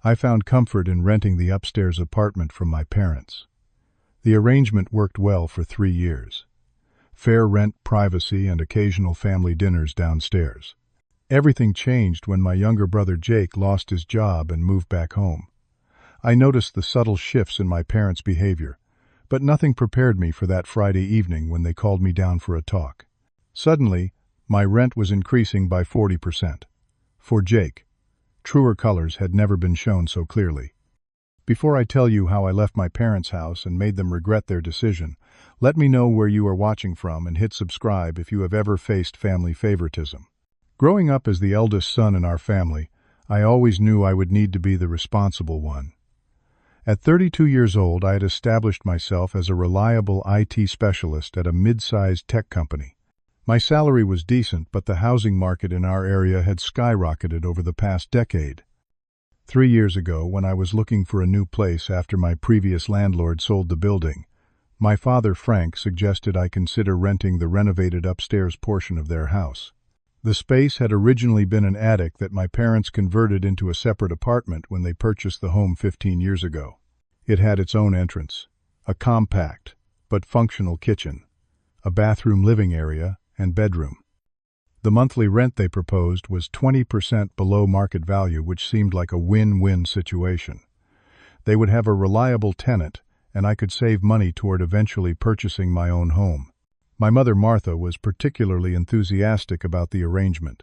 I found comfort in renting the upstairs apartment from my parents. The arrangement worked well for 3 years. Fair rent, privacy, and occasional family dinners downstairs. Everything changed when my younger brother Jake lost his job and moved back home. I noticed the subtle shifts in my parents' behavior, but nothing prepared me for that Friday evening when they called me down for a talk. Suddenly, my rent was increasing by 40%. For Jake, truer colors had never been shown so clearly. Before I tell you how I left my parents' house and made them regret their decision, let me know where you are watching from and hit subscribe if you have ever faced family favoritism. Growing up as the eldest son in our family, I always knew I would need to be the responsible one. At 32 years old, I had established myself as a reliable IT specialist at a mid-sized tech company. My salary was decent, but the housing market in our area had skyrocketed over the past decade. 3 years ago, when I was looking for a new place after my previous landlord sold the building, my father, Frank, suggested I consider renting the renovated upstairs portion of their house. The space had originally been an attic that my parents converted into a separate apartment when they purchased the home 15 years ago. It had its own entrance, a compact but functional kitchen, a bathroom, living area, and bedroom. The monthly rent they proposed was 20% below market value, which seemed like a win-win situation. They would have a reliable tenant, and I could save money toward eventually purchasing my own home. My mother, Martha, was particularly enthusiastic about the arrangement.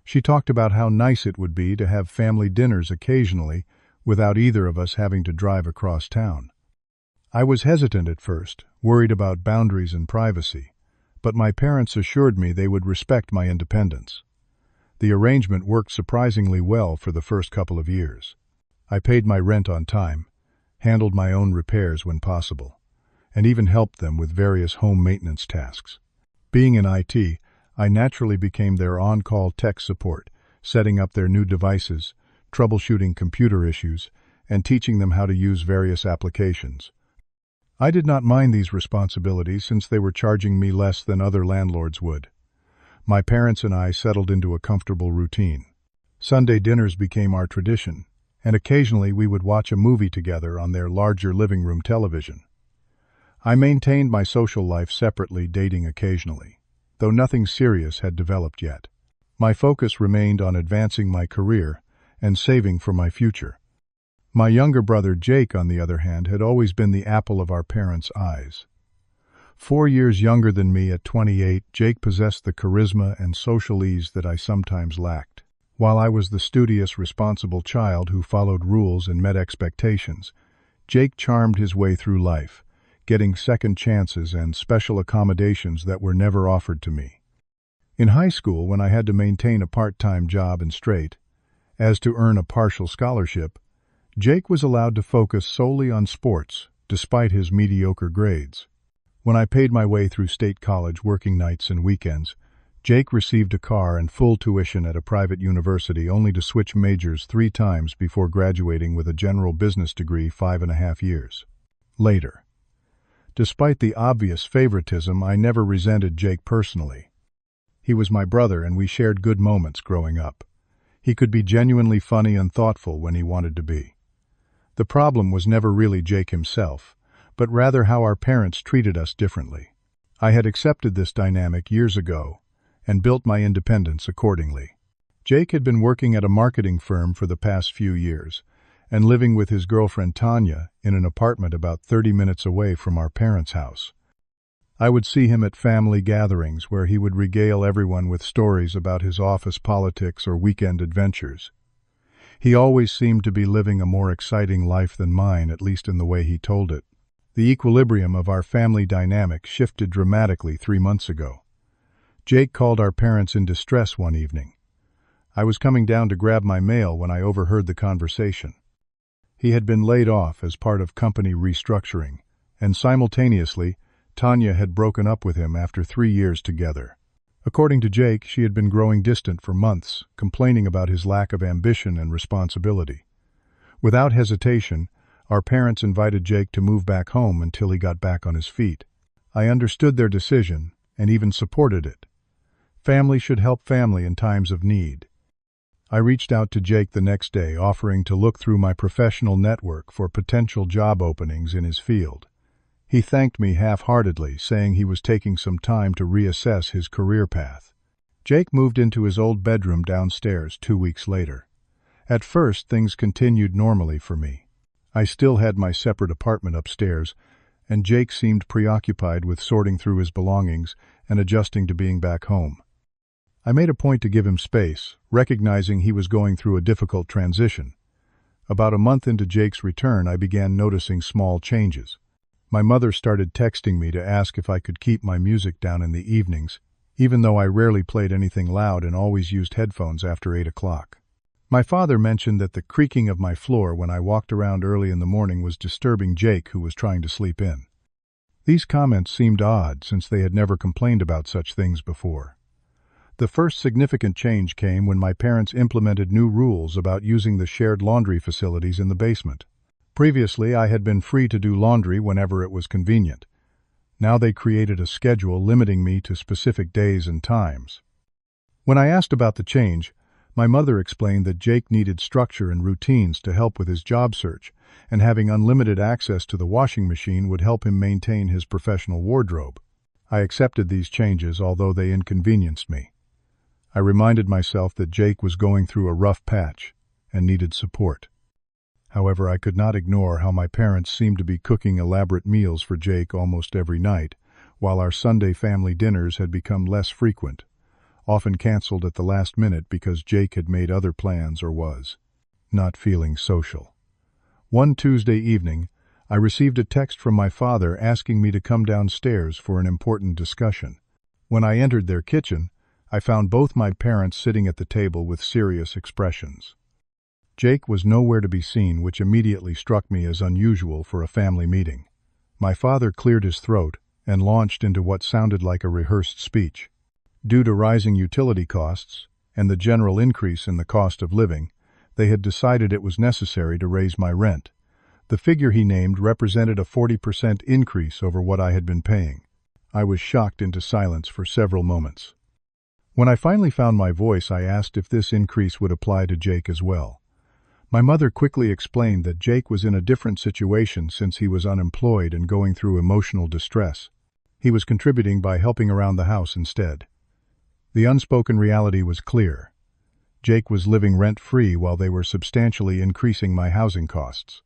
She talked about how nice it would be to have family dinners occasionally without either of us having to drive across town. I was hesitant at first, worried about boundaries and privacy, but my parents assured me they would respect my independence. The arrangement worked surprisingly well for the first couple of years. I paid my rent on time, handled my own repairs when possible, and even helped them with various home maintenance tasks. Being in IT, I naturally became their on-call tech support, setting up their new devices, troubleshooting computer issues, and teaching them how to use various applications. I did not mind these responsibilities since they were charging me less than other landlords would. My parents and I settled into a comfortable routine. Sunday dinners became our tradition, and occasionally we would watch a movie together on their larger living room television. I maintained my social life separately, dating occasionally, though nothing serious had developed yet. My focus remained on advancing my career and saving for my future. My younger brother Jake, on the other hand, had always been the apple of our parents' eyes. 4 years younger than me at 28, Jake possessed the charisma and social ease that I sometimes lacked. While I was the studious, responsible child who followed rules and met expectations, Jake charmed his way through life, getting second chances and special accommodations that were never offered to me. In high school, when I had to maintain a part-time job and straight, as to earn a partial scholarship, Jake was allowed to focus solely on sports, despite his mediocre grades. When I paid my way through state college, working nights and weekends, Jake received a car and full tuition at a private university, only to switch majors 3 times before graduating with a general business degree 5.5 years later. Despite the obvious favoritism, I never resented Jake personally. He was my brother, and we shared good moments growing up. He could be genuinely funny and thoughtful when he wanted to be. The problem was never really Jake himself, but rather how our parents treated us differently. I had accepted this dynamic years ago and built my independence accordingly. Jake had been working at a marketing firm for the past few years and living with his girlfriend Tanya in an apartment about 30 minutes away from our parents' house. I would see him at family gatherings where he would regale everyone with stories about his office politics or weekend adventures. He always seemed to be living a more exciting life than mine, at least in the way he told it. The equilibrium of our family dynamic shifted dramatically 3 months ago. Jake called our parents in distress one evening. I was coming down to grab my mail when I overheard the conversation. He had been laid off as part of company restructuring, and simultaneously, Tanya had broken up with him after 3 years together. According to Jake, she had been growing distant for months, complaining about his lack of ambition and responsibility. Without hesitation, our parents invited Jake to move back home until he got back on his feet. I understood their decision and even supported it. Family should help family in times of need. I reached out to Jake the next day, offering to look through my professional network for potential job openings in his field. He thanked me half-heartedly, saying he was taking some time to reassess his career path. Jake moved into his old bedroom downstairs 2 weeks later. At first, things continued normally for me. I still had my separate apartment upstairs, and Jake seemed preoccupied with sorting through his belongings and adjusting to being back home. I made a point to give him space, recognizing he was going through a difficult transition. About a month into Jake's return, I began noticing small changes. My mother started texting me to ask if I could keep my music down in the evenings, even though I rarely played anything loud and always used headphones after 8 o'clock. My father mentioned that the creaking of my floor when I walked around early in the morning was disturbing Jake, who was trying to sleep in. These comments seemed odd, since they had never complained about such things before. The first significant change came when my parents implemented new rules about using the shared laundry facilities in the basement. Previously, I had been free to do laundry whenever it was convenient. Now they created a schedule limiting me to specific days and times. When I asked about the change, my mother explained that Jake needed structure and routines to help with his job search, and having unlimited access to the washing machine would help him maintain his professional wardrobe. I accepted these changes, although they inconvenienced me. I reminded myself that Jake was going through a rough patch and needed support. However, I could not ignore how my parents seemed to be cooking elaborate meals for Jake almost every night, while our Sunday family dinners had become less frequent, often canceled at the last minute because Jake had made other plans or was not feeling social. One Tuesday evening, I received a text from my father asking me to come downstairs for an important discussion. When I entered their kitchen, I found both my parents sitting at the table with serious expressions. Jake was nowhere to be seen, which immediately struck me as unusual for a family meeting. My father cleared his throat and launched into what sounded like a rehearsed speech. Due to rising utility costs and the general increase in the cost of living, they had decided it was necessary to raise my rent. The figure he named represented a 40% increase over what I had been paying. I was shocked into silence for several moments. When I finally found my voice, I asked if this increase would apply to Jake as well. My mother quickly explained that Jake was in a different situation since he was unemployed and going through emotional distress. He was contributing by helping around the house instead. The unspoken reality was clear. Jake was living rent-free while they were substantially increasing my housing costs.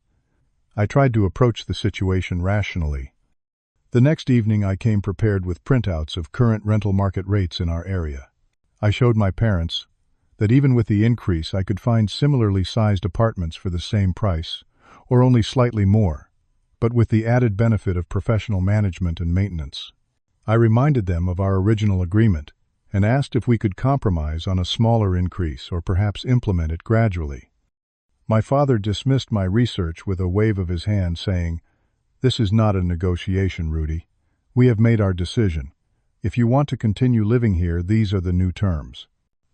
I tried to approach the situation rationally. The next evening, I came prepared with printouts of current rental market rates in our area. I showed my parents that even with the increase, I could find similarly sized apartments for the same price, or only slightly more, but with the added benefit of professional management and maintenance. I reminded them of our original agreement and asked if we could compromise on a smaller increase or perhaps implement it gradually. My father dismissed my research with a wave of his hand, saying, "This is not a negotiation, Rudy. We have made our decision. If you want to continue living here, these are the new terms."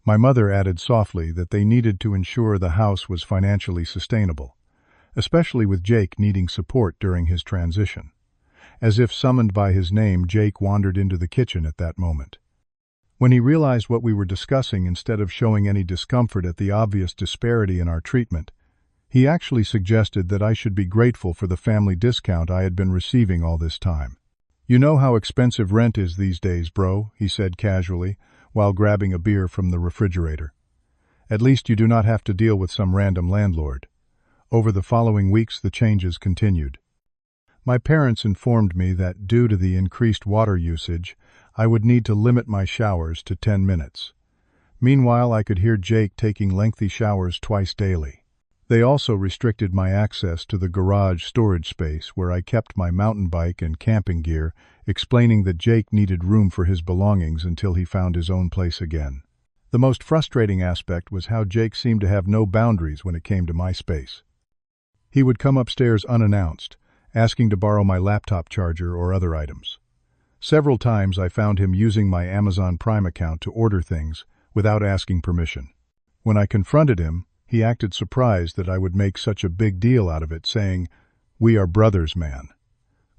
My mother added softly that they needed to ensure the house was financially sustainable, especially with Jake needing support during his transition. As if summoned by his name, Jake wandered into the kitchen at that moment. When he realized what we were discussing, instead of showing any discomfort at the obvious disparity in our treatment, he actually suggested that I should be grateful for the family discount I had been receiving all this time. "You know how expensive rent is these days, bro," he said casually, while grabbing a beer from the refrigerator. "At least you do not have to deal with some random landlord." Over the following weeks, the changes continued. My parents informed me that due to the increased water usage, I would need to limit my showers to 10 minutes. Meanwhile, I could hear Jake taking lengthy showers twice daily. They also restricted my access to the garage storage space where I kept my mountain bike and camping gear, explaining that Jake needed room for his belongings until he found his own place again. The most frustrating aspect was how Jake seemed to have no boundaries when it came to my space. He would come upstairs unannounced, asking to borrow my laptop charger or other items. Several times I found him using my Amazon Prime account to order things without asking permission. When I confronted him, he acted surprised that I would make such a big deal out of it, saying, "We are brothers, man.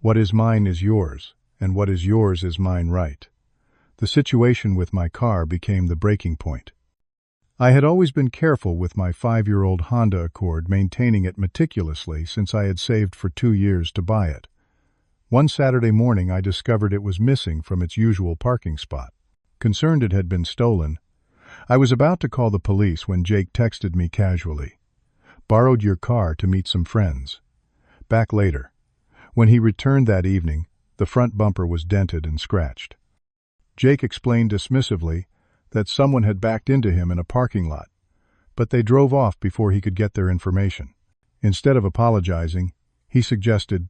What is mine is yours, and what is yours is mine, right?" The situation with my car became the breaking point. I had always been careful with my 5-year-old Honda Accord, maintaining it meticulously since I had saved for 2 years to buy it. One Saturday morning I discovered it was missing from its usual parking spot. Concerned it had been stolen, I was about to call the police when Jake texted me casually. "Borrowed your car to meet some friends. Back later." When he returned that evening, the front bumper was dented and scratched. Jake explained dismissively that someone had backed into him in a parking lot, but they drove off before he could get their information. Instead of apologizing, he suggested,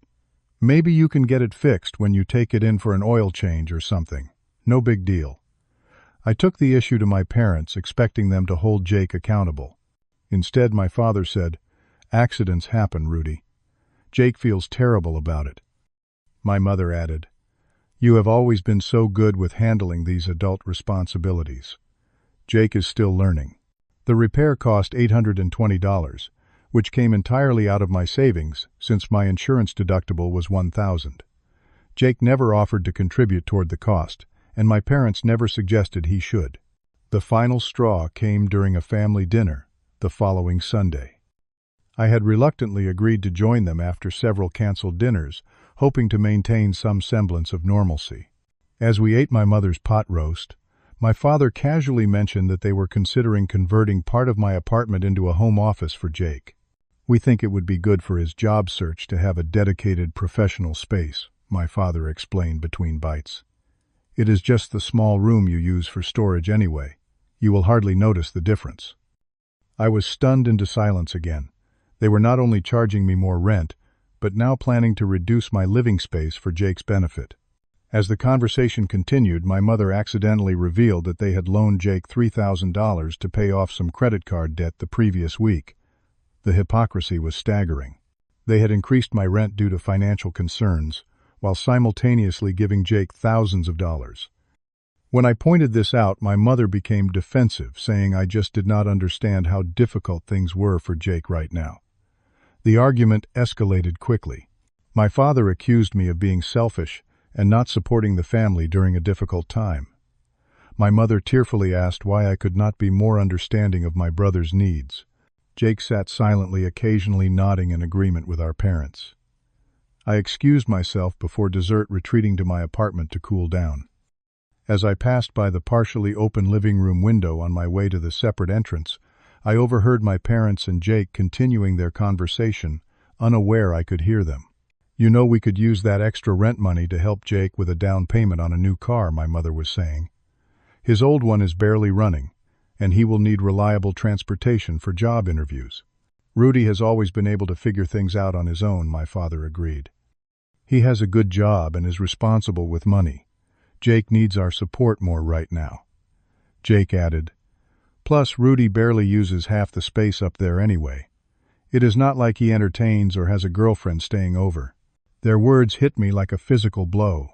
"Maybe you can get it fixed when you take it in for an oil change or something. No big deal." I took the issue to my parents, expecting them to hold Jake accountable. Instead, my father said, "Accidents happen, Rudy. Jake feels terrible about it." My mother added, "You have always been so good with handling these adult responsibilities. Jake is still learning." The repair cost $820, which came entirely out of my savings since my insurance deductible was $1,000. Jake never offered to contribute toward the cost, and my parents never suggested he should. The final straw came during a family dinner the following Sunday. I had reluctantly agreed to join them after several canceled dinners, hoping to maintain some semblance of normalcy. As we ate my mother's pot roast, my father casually mentioned that they were considering converting part of my apartment into a home office for Jake. "We think it would be good for his job search to have a dedicated professional space," my father explained between bites. "It is just the small room you use for storage anyway. You will hardly notice the difference." I was stunned into silence again. They were not only charging me more rent, but now planning to reduce my living space for Jake's benefit. As the conversation continued, my mother accidentally revealed that they had loaned Jake $3,000 to pay off some credit card debt the previous week. The hypocrisy was staggering. They had increased my rent due to financial concerns, while simultaneously giving Jake thousands of dollars. When I pointed this out, my mother became defensive, saying I just did not understand how difficult things were for Jake right now. The argument escalated quickly. My father accused me of being selfish and not supporting the family during a difficult time. My mother tearfully asked why I could not be more understanding of my brother's needs. Jake sat silently, occasionally nodding in agreement with our parents. I excused myself before dessert, retreating to my apartment to cool down. As I passed by the partially open living room window on my way to the separate entrance, I overheard my parents and Jake continuing their conversation, unaware I could hear them. "You know, we could use that extra rent money to help Jake with a down payment on a new car," my mother was saying. "His old one is barely running, and he will need reliable transportation for job interviews." "Rudy has always been able to figure things out on his own," my father agreed. "He has a good job and is responsible with money. Jake needs our support more right now." Jake added, "Plus, Rudy barely uses half the space up there anyway. It is not like he entertains or has a girlfriend staying over." Their words hit me like a physical blow.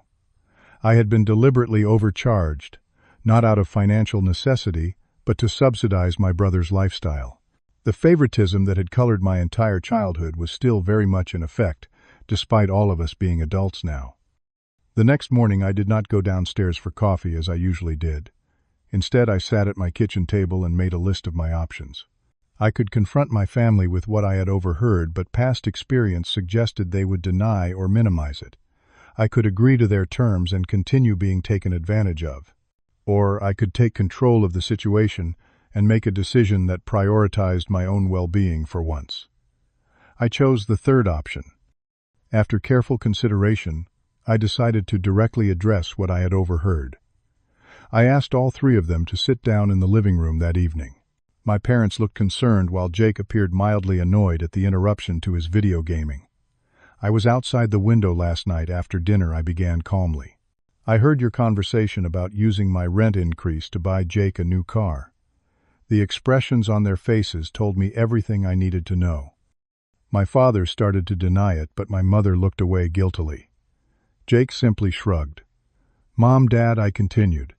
I had been deliberately overcharged, not out of financial necessity, but to subsidize my brother's lifestyle. The favoritism that had colored my entire childhood was still very much in effect, despite all of us being adults now. The next morning I did not go downstairs for coffee as I usually did. Instead, I sat at my kitchen table and made a list of my options. I could confront my family with what I had overheard, but past experience suggested they would deny or minimize it. I could agree to their terms and continue being taken advantage of. Or I could take control of the situation and make a decision that prioritized my own well-being for once. I chose the third option. After careful consideration, I decided to directly address what I had overheard. I asked all three of them to sit down in the living room that evening. My parents looked concerned while Jake appeared mildly annoyed at the interruption to his video gaming. "I was outside the window last night after dinner," I began calmly. "I heard your conversation about using my rent increase to buy Jake a new car." The expressions on their faces told me everything I needed to know. My father started to deny it, but my mother looked away guiltily. Jake simply shrugged. "Mom, Dad," I continued,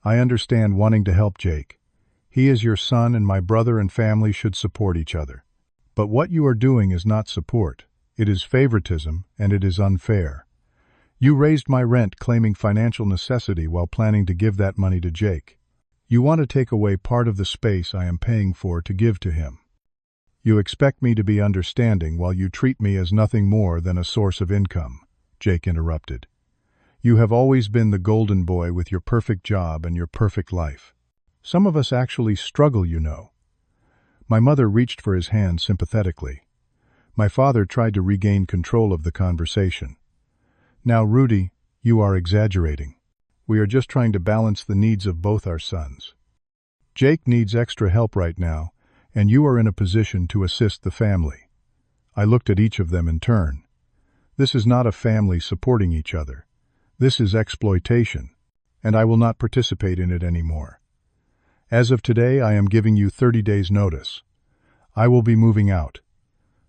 "I understand wanting to help Jake. He is your son, and my brother and family should support each other. But what you are doing is not support. It is favoritism, and it is unfair. You raised my rent claiming financial necessity while planning to give that money to Jake. You want to take away part of the space I am paying for to give to him. You expect me to be understanding while you treat me as nothing more than a source of income, Jake interrupted. You have always been the golden boy with your perfect job and your perfect life. Some of us actually struggle, you know. My mother reached for his hand sympathetically. My father tried to regain control of the conversation. Now, Rudy, you are exaggerating. We are just trying to balance the needs of both our sons. Jake needs extra help right now, and you are in a position to assist the family. I looked at each of them in turn. This is not a family supporting each other. This is exploitation, and I will not participate in it anymore. As of today, I am giving you 30 days' notice. I will be moving out.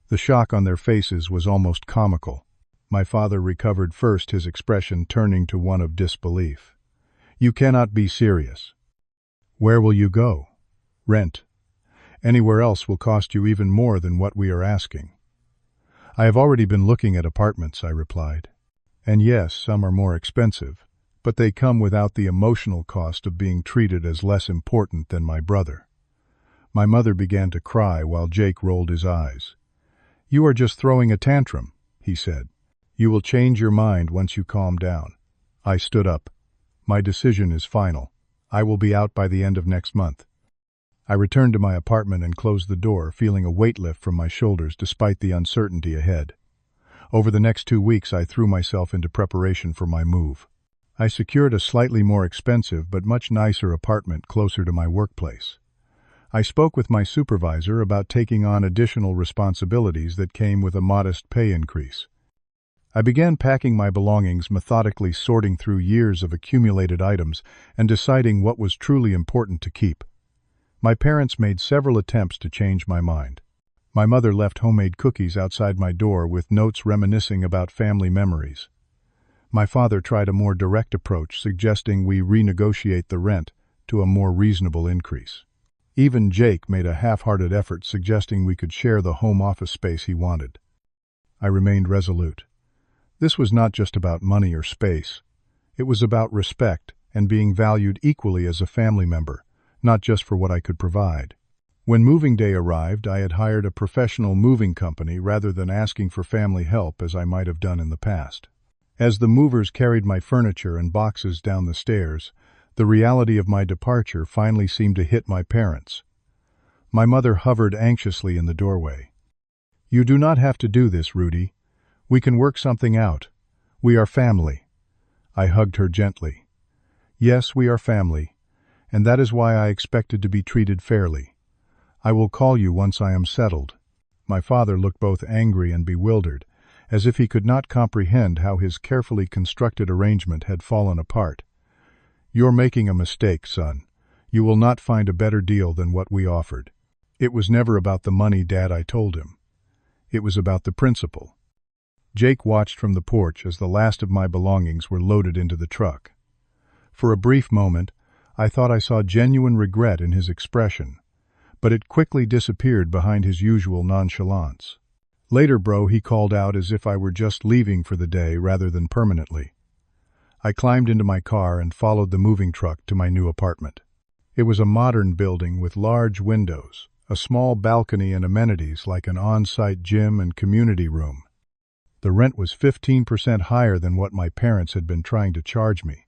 The shock on their faces was almost comical. My father recovered first, his expression turning to one of disbelief. You cannot be serious. Where will you go? Rent. Anywhere else will cost you even more than what we are asking. I have already been looking at apartments, I replied. And yes, some are more expensive, but they come without the emotional cost of being treated as less important than my brother. My mother began to cry while Jake rolled his eyes. You are just throwing a tantrum, he said. You will change your mind once you calm down. I stood up. My decision is final. I will be out by the end of next month. I returned to my apartment and closed the door, feeling a weight lift from my shoulders despite the uncertainty ahead. Over the next 2 weeks, I threw myself into preparation for my move. I secured a slightly more expensive but much nicer apartment closer to my workplace. I spoke with my supervisor about taking on additional responsibilities that came with a modest pay increase. I began packing my belongings, methodically sorting through years of accumulated items and deciding what was truly important to keep. My parents made several attempts to change my mind. My mother left homemade cookies outside my door with notes reminiscing about family memories. My father tried a more direct approach, suggesting we renegotiate the rent to a more reasonable increase. Even Jake made a half-hearted effort, suggesting we could share the home office space he wanted. I remained resolute. This was not just about money or space. It was about respect and being valued equally as a family member, not just for what I could provide. When moving day arrived, I had hired a professional moving company rather than asking for family help as I might have done in the past. As the movers carried my furniture and boxes down the stairs, the reality of my departure finally seemed to hit my parents. My mother hovered anxiously in the doorway. You do not have to do this, Rudy. We can work something out. We are family. I hugged her gently. Yes, we are family, and that is why I expected to be treated fairly. I will call you once I am settled. My father looked both angry and bewildered, as if he could not comprehend how his carefully constructed arrangement had fallen apart. You're making a mistake, son. You will not find a better deal than what we offered. It was never about the money, Dad, I told him. It was about the principle. Jake watched from the porch as the last of my belongings were loaded into the truck. For a brief moment, I thought I saw genuine regret in his expression, but it quickly disappeared behind his usual nonchalance. Later, bro, he called out as if I were just leaving for the day rather than permanently. I climbed into my car and followed the moving truck to my new apartment. It was a modern building with large windows, a small balcony and amenities like an on-site gym and community room. The rent was 15% higher than what my parents had been trying to charge me,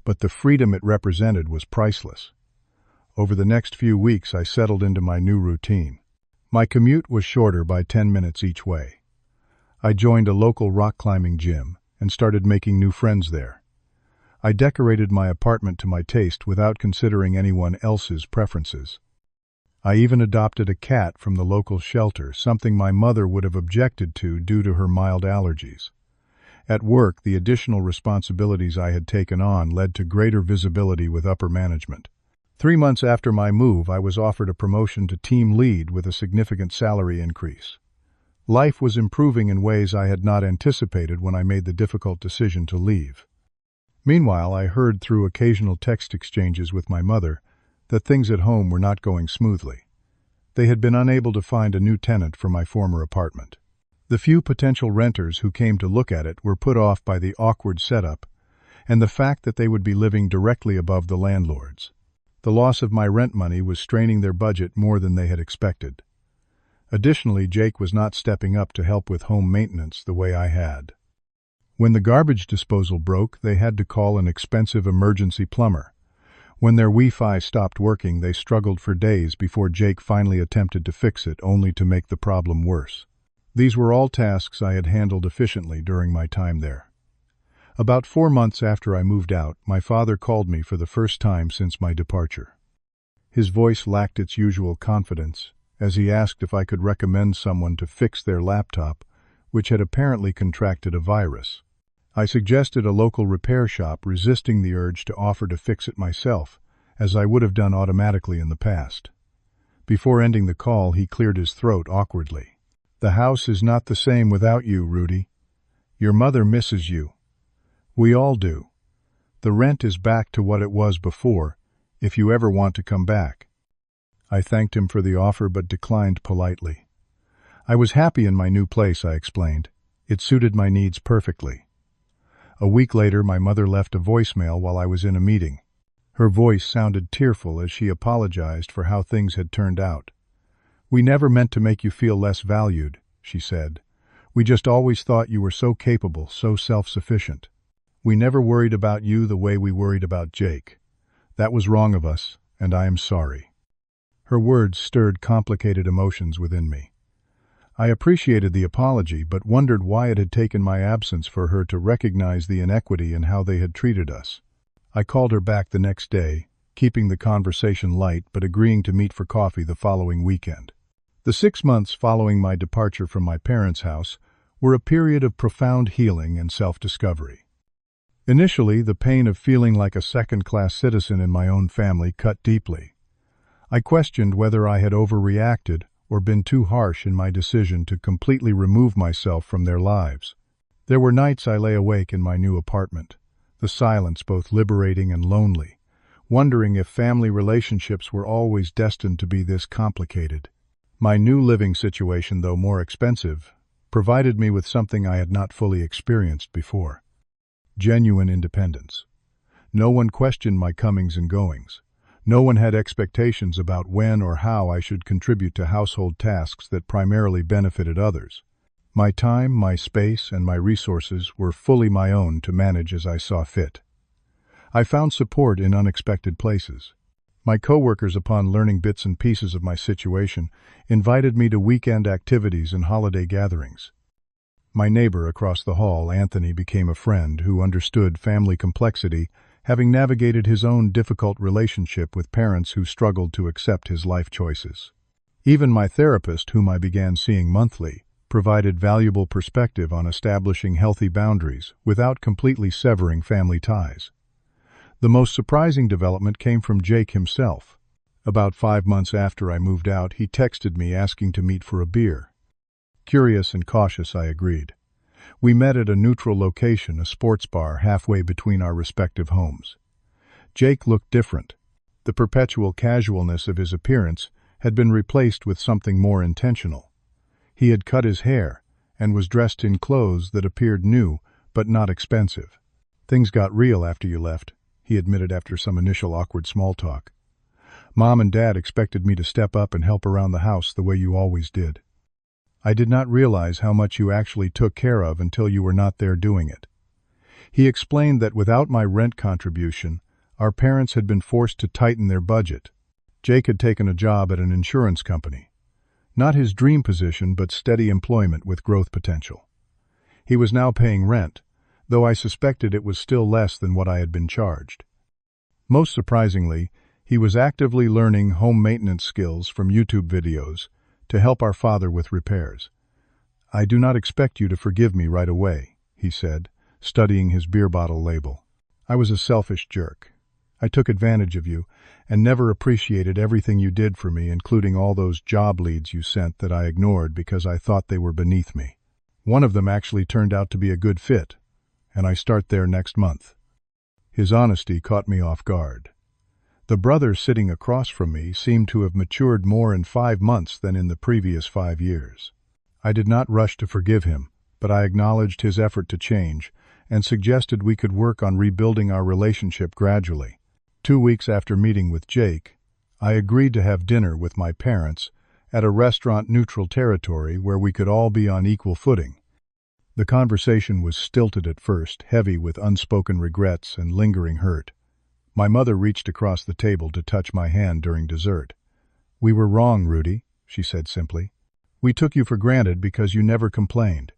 but the freedom it represented was priceless. Over the next few weeks, I settled into my new routine. My commute was shorter by 10 minutes each way. I joined a local rock climbing gym and started making new friends there. I decorated my apartment to my taste without considering anyone else's preferences. I even adopted a cat from the local shelter, something my mother would have objected to due to her mild allergies. At work, the additional responsibilities I had taken on led to greater visibility with upper management. 3 months after my move, I was offered a promotion to team lead with a significant salary increase. Life was improving in ways I had not anticipated when I made the difficult decision to leave. Meanwhile, I heard through occasional text exchanges with my mother that things at home were not going smoothly. They had been unable to find a new tenant for my former apartment. The few potential renters who came to look at it were put off by the awkward setup and the fact that they would be living directly above the landlords. The loss of my rent money was straining their budget more than they had expected. Additionally, Jake was not stepping up to help with home maintenance the way I had. When the garbage disposal broke, they had to call an expensive emergency plumber. When their Wi-Fi stopped working, they struggled for days before Jake finally attempted to fix it, only to make the problem worse. These were all tasks I had handled efficiently during my time there. About 4 months after I moved out, my father called me for the first time since my departure. His voice lacked its usual confidence, as he asked if I could recommend someone to fix their laptop, which had apparently contracted a virus. I suggested a local repair shop, resisting the urge to offer to fix it myself, as I would have done automatically in the past. Before ending the call, he cleared his throat awkwardly. "The house is not the same without you, Rudy. Your mother misses you. We all do. The rent is back to what it was before, if you ever want to come back." I thanked him for the offer but declined politely. I was happy in my new place, I explained. It suited my needs perfectly. A week later, my mother left a voicemail while I was in a meeting. Her voice sounded tearful as she apologized for how things had turned out. "We never meant to make you feel less valued," she said. "We just always thought you were so capable, so self-sufficient. We never worried about you the way we worried about Jake. That was wrong of us, and I am sorry." Her words stirred complicated emotions within me. I appreciated the apology, but wondered why it had taken my absence for her to recognize the inequity in how they had treated us. I called her back the next day, keeping the conversation light but agreeing to meet for coffee the following weekend. The 6 months following my departure from my parents' house were a period of profound healing and self-discovery. Initially, the pain of feeling like a second-class citizen in my own family cut deeply. I questioned whether I had overreacted or been too harsh in my decision to completely remove myself from their lives. There were nights I lay awake in my new apartment, the silence both liberating and lonely, wondering if family relationships were always destined to be this complicated. My new living situation, though more expensive, provided me with something I had not fully experienced before: genuine independence. No one questioned my comings and goings. No one had expectations about when or how I should contribute to household tasks that primarily benefited others. My time, my space, and my resources were fully my own to manage as I saw fit. I found support in unexpected places. My coworkers, upon learning bits and pieces of my situation, invited me to weekend activities and holiday gatherings. My neighbor across the hall, Anthony, became a friend who understood family complexity, having navigated his own difficult relationship with parents who struggled to accept his life choices. Even my therapist, whom I began seeing monthly, provided valuable perspective on establishing healthy boundaries without completely severing family ties. The most surprising development came from Jake himself. About 5 months after I moved out, he texted me asking to meet for a beer. Curious and cautious, I agreed. We met at a neutral location, a sports bar halfway between our respective homes. Jake looked different. The perpetual casualness of his appearance had been replaced with something more intentional. He had cut his hair and was dressed in clothes that appeared new but not expensive. "Things got real after you left," he admitted after some initial awkward small talk. "Mom and Dad expected me to step up and help around the house the way you always did. I did not realize how much you actually took care of until you were not there doing it." He explained that without my rent contribution, our parents had been forced to tighten their budget. Jake had taken a job at an insurance company. Not his dream position, but steady employment with growth potential. He was now paying rent, though I suspected it was still less than what I had been charged. Most surprisingly, he was actively learning home maintenance skills from YouTube videos to help our father with repairs. "I do not expect you to forgive me right away," he said, studying his beer bottle label. "I was a selfish jerk. I took advantage of you and never appreciated everything you did for me, including all those job leads you sent that I ignored because I thought they were beneath me. One of them actually turned out to be a good fit, and I start there next month." His honesty caught me off guard. The brother sitting across from me seemed to have matured more in 5 months than in the previous 5 years. I did not rush to forgive him, but I acknowledged his effort to change and suggested we could work on rebuilding our relationship gradually. 2 weeks after meeting with Jake, I agreed to have dinner with my parents at a restaurant-neutral territory where we could all be on equal footing. The conversation was stilted at first, heavy with unspoken regrets and lingering hurt. My mother reached across the table to touch my hand during dessert. "We were wrong, Rudy," she said simply. "We took you for granted because you never complained.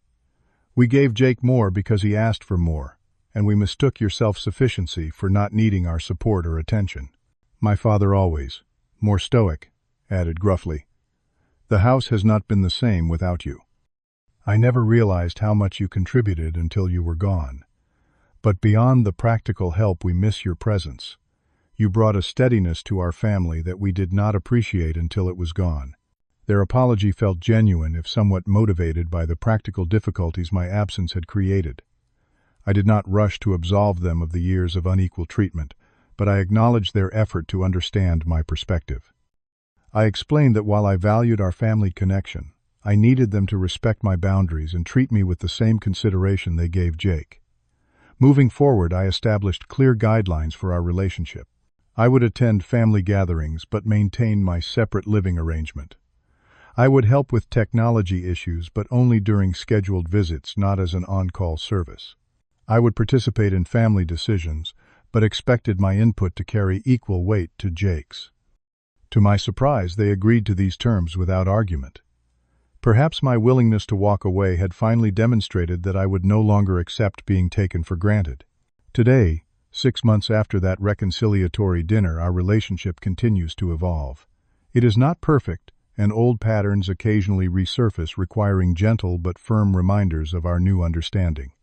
We gave Jake more because he asked for more, and we mistook your self-sufficiency for not needing our support or attention." My father always, more stoic, added gruffly, "The house has not been the same without you. I never realized how much you contributed until you were gone. But beyond the practical help, we miss your presence. You brought a steadiness to our family that we did not appreciate until it was gone." Their apology felt genuine, if somewhat motivated by the practical difficulties my absence had created. I did not rush to absolve them of the years of unequal treatment, but I acknowledged their effort to understand my perspective. I explained that while I valued our family connection, I needed them to respect my boundaries and treat me with the same consideration they gave Jake. Moving forward, I established clear guidelines for our relationship. I would attend family gatherings but maintain my separate living arrangement. I would help with technology issues but only during scheduled visits, not as an on-call service. I would participate in family decisions but expected my input to carry equal weight to Jake's. To my surprise, they agreed to these terms without argument. Perhaps my willingness to walk away had finally demonstrated that I would no longer accept being taken for granted. Today, 6 months after that reconciliatory dinner, our relationship continues to evolve. It is not perfect, and old patterns occasionally resurface, requiring gentle but firm reminders of our new understanding.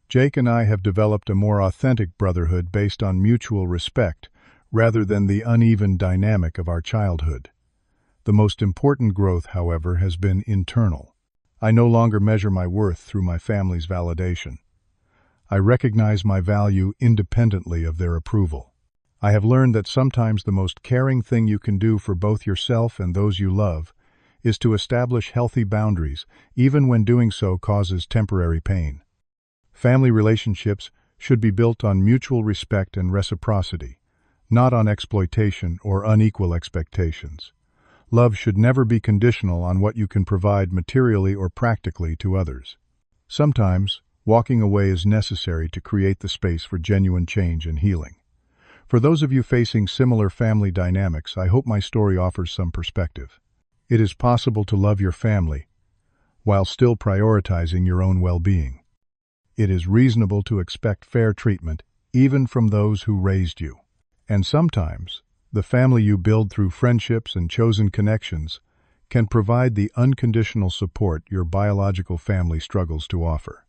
Jake and I have developed a more authentic brotherhood based on mutual respect rather than the uneven dynamic of our childhood. The most important growth, however, has been internal. I no longer measure my worth through my family's validation. I recognize my value independently of their approval. I have learned that sometimes the most caring thing you can do for both yourself and those you love is to establish healthy boundaries, even when doing so causes temporary pain. Family relationships should be built on mutual respect and reciprocity, not on exploitation or unequal expectations. Love should never be conditional on what you can provide materially or practically to others. Sometimes, walking away is necessary to create the space for genuine change and healing. For those of you facing similar family dynamics, I hope my story offers some perspective. It is possible to love your family while still prioritizing your own well-being. It is reasonable to expect fair treatment, even from those who raised you. And sometimes, the family you build through friendships and chosen connections can provide the unconditional support your biological family struggles to offer.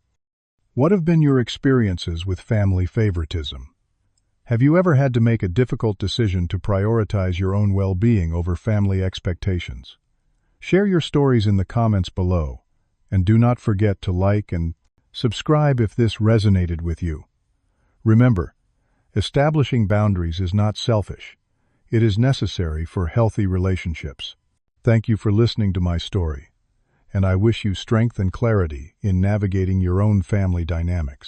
What have been your experiences with family favoritism? Have you ever had to make a difficult decision to prioritize your own well-being over family expectations? Share your stories in the comments below, and do not forget to like and subscribe if this resonated with you. Remember, establishing boundaries is not selfish. It is necessary for healthy relationships. Thank you for listening to my story, and I wish you strength and clarity in navigating your own family dynamics.